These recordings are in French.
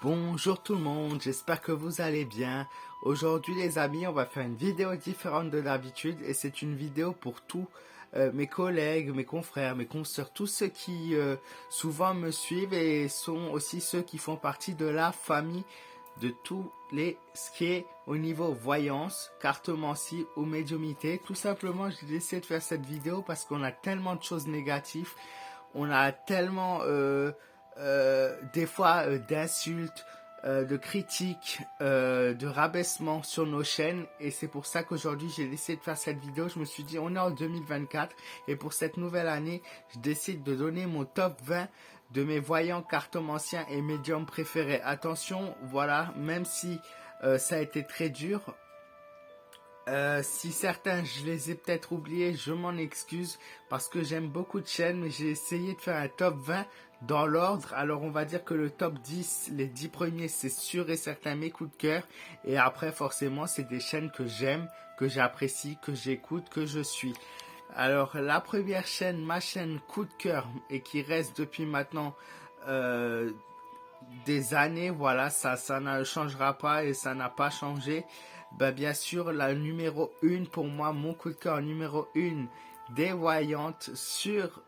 Bonjour tout le monde, j'espère que vous allez bien. Aujourd'hui les amis, on va faire une vidéo différente de d'habitude et c'est une vidéo pour tous mes collègues, mes confrères, mes consoeurs, tous ceux qui souvent me suivent et sont aussi ceux qui font partie de la famille de tous les ce qui est au niveau voyance, cartomancie ou médiumité. Tout simplement, j'ai décidé de faire cette vidéo parce qu'on a tellement de choses négatives, on a tellement des fois d'insultes, de critiques, de rabaissements sur nos chaînes et c'est pour ça qu'aujourd'hui j'ai décidé de faire cette vidéo. Je me suis dit on est en 2024 et pour cette nouvelle année je décide de donner mon top 20 de mes voyants, cartomanciens et médiums préférés. Attention, voilà, même si ça a été très dur, si certains je les ai peut-être oubliés, je m'en excuse parce que j'aime beaucoup de chaînes, mais j'ai essayé de faire un top 20 dans l'ordre. Alors on va dire que le top 10, les 10 premiers, c'est sûr et certain mes coups de cœur. Et après forcément, c'est des chaînes que j'aime, que j'apprécie, que j'écoute, que je suis. Alors la première chaîne, ma chaîne coup de cœur et qui reste depuis maintenant des années, voilà, ça ne changera pas et ça n'a pas changé. Bah, bien sûr, la numéro 1 pour moi, mon coup de cœur numéro 1 des voyantes sur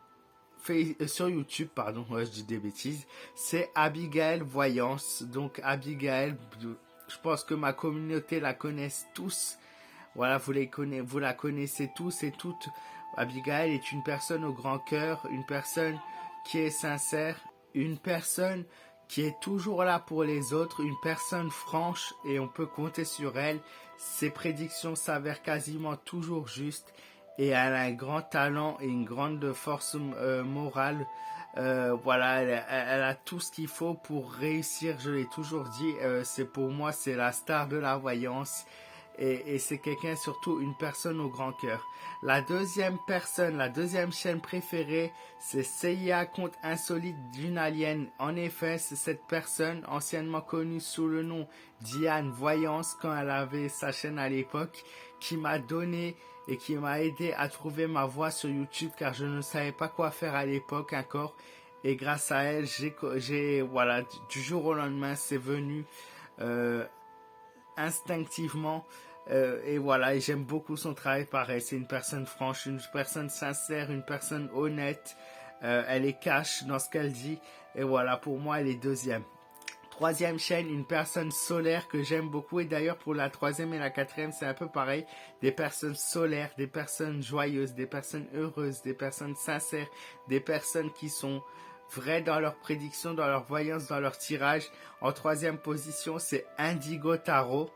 YouTube, pardon, ouais, je dis des bêtises, c'est Abigail Voyance. Donc Abigail, je pense que ma communauté la connaissent tous. Voilà, vous la connaissez tous et toutes. Abigail est une personne au grand cœur, une personne qui est sincère, une personne qui est toujours là pour les autres, une personne franche et on peut compter sur elle. Ses prédictions s'avèrent quasiment toujours justes et elle a un grand talent et une grande force morale. Voilà, elle a tout ce qu'il faut pour réussir, je l'ai toujours dit, c'est pour moi, c'est la star de la voyance. Et c'est quelqu'un, surtout une personne au grand cœur. La deuxième personne, la deuxième chaîne préférée, c'est CIA Conte Insolite d'une Alien. En effet, c'est cette personne, anciennement connue sous le nom Diane Voyance, quand elle avait sa chaîne à l'époque, qui m'a donné et qui m'a aidé à trouver ma voie sur YouTube, car je ne savais pas quoi faire à l'époque encore. Et grâce à elle, voilà, du jour au lendemain, c'est venu instinctivement. Et voilà, et j'aime beaucoup son travail. Pareil, c'est une personne franche, une personne sincère, une personne honnête. Elle est cash dans ce qu'elle dit. Et voilà, pour moi, elle est deuxième. Troisième chaîne, une personne solaire que j'aime beaucoup. Et d'ailleurs, pour la troisième et la quatrième, c'est un peu pareil. Des personnes solaires, des personnes joyeuses, des personnes heureuses, des personnes sincères, des personnes qui sont vraies dans leurs prédictions, dans leur voyance, dans leur tirage. En troisième position, c'est Indigo Tarot.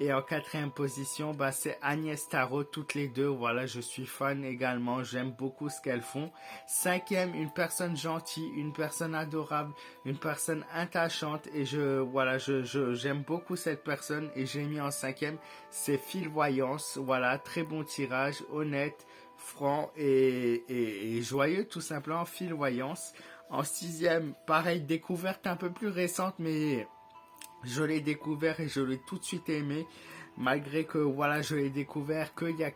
Et en quatrième position, bah, c'est Agnès Tarot, toutes les deux. Voilà, je suis fan également. J'aime beaucoup ce qu'elles font. Cinquième, une personne gentille, une personne adorable, une personne attachante. Et j'aime beaucoup cette personne. Et j'ai mis en cinquième, c'est Phil Voyance. Voilà, très bon tirage, honnête, franc et joyeux, tout simplement. Phil Voyance. En sixième, pareil, découverte un peu plus récente, mais je l'ai découvert et je l'ai tout de suite aimé, malgré que voilà, je l'ai découvert qu'il y a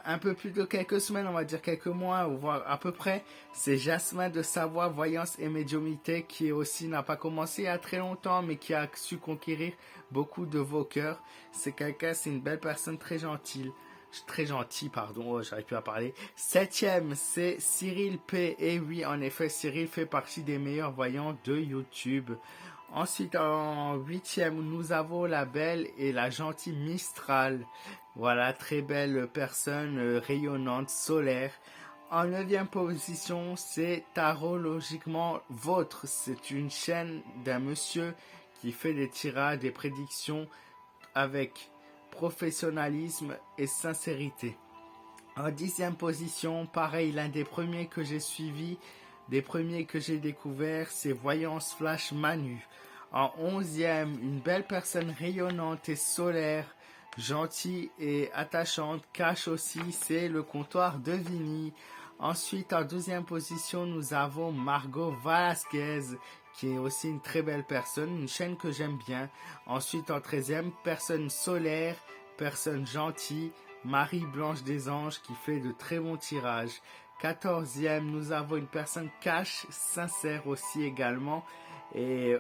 un peu plus de quelques semaines, on va dire quelques mois, voire à peu près. C'est Jasmin de Savoie, voyance et médiumnité, qui aussi n'a pas commencé il y a très longtemps, mais qui a su conquérir beaucoup de vos cœurs. C'est une belle personne très gentille. Très gentil, pardon, j'arrive plus à parler. Septième, c'est Cyril P. Et oui, en effet, Cyril fait partie des meilleurs voyants de YouTube. Ensuite, en huitième, nous avons la belle et la gentille Mistral. Voilà, très belle personne, rayonnante, solaire. En neuvième position, c'est Tarologiquement Vôtre. C'est une chaîne d'un monsieur qui fait des tirages, des prédictions avec professionnalisme et sincérité. En dixième position, pareil, l'un des premiers que j'ai suivi, des premiers que j'ai découvert, c'est Voyance Flash Manu. En onzième, une belle personne rayonnante et solaire, gentille et attachante, cache aussi, c'est le comptoir de Vigny. Ensuite, en douzième position, nous avons Margot Velasquez, qui est aussi une très belle personne, une chaîne que j'aime bien. Ensuite, en treizième, personne solaire, personne gentille, Marie-Blanche des Anges, qui fait de très bons tirages. Quatorzième, nous avons une personne cash, sincère aussi également. Et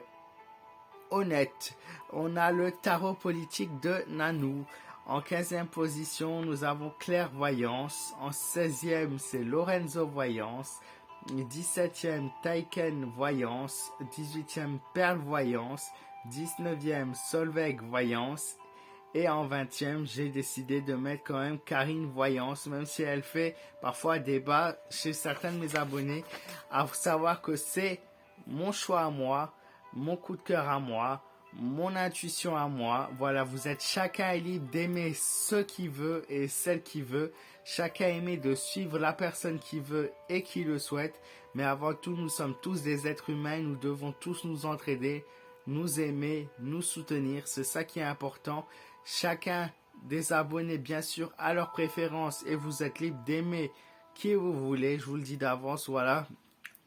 honnête. On a le tarot politique de Nanou. En 15e position, nous avons Clairvoyance. En 16e, c'est Lorenzo Voyance. 17e, Taiken Voyance. 18e, Perle Voyance. 19e, Solveig Voyance. Et en 20e, j'ai décidé de mettre quand même Karine Voyance, même si elle fait parfois débat chez certains de mes abonnés, à savoir que c'est mon choix à moi, mon coup de cœur à moi, mon intuition à moi. Voilà, vous êtes chacun est libre d'aimer ce qu'il veut et celle qu'il veut. Chacun est aimé de suivre la personne qui veut et qui le souhaite. Mais avant tout, nous sommes tous des êtres humains, nous devons tous nous entraider, nous aimer, nous soutenir. C'est ça qui est important. Chacun des abonnés, bien sûr, a leurs préférences et vous êtes libre d'aimer qui vous voulez. Je vous le dis d'avance, voilà.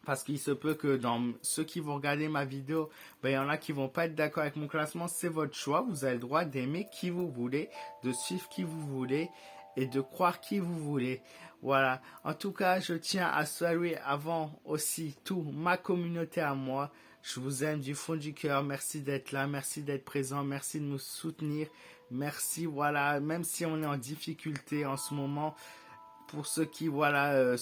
Parce qu'il se peut que dans ceux qui vont regarder ma vidéo, il y en a qui vont pas être d'accord avec mon classement. C'est votre choix. Vous avez le droit d'aimer qui vous voulez, de suivre qui vous voulez et de croire qui vous voulez. Voilà. En tout cas, je tiens à saluer avant aussi tout ma communauté à moi. Je vous aime du fond du cœur. Merci d'être là. Merci d'être présent. Merci de nous soutenir. Merci, voilà. Même si on est en difficulté en ce moment, pour ceux qui, voilà,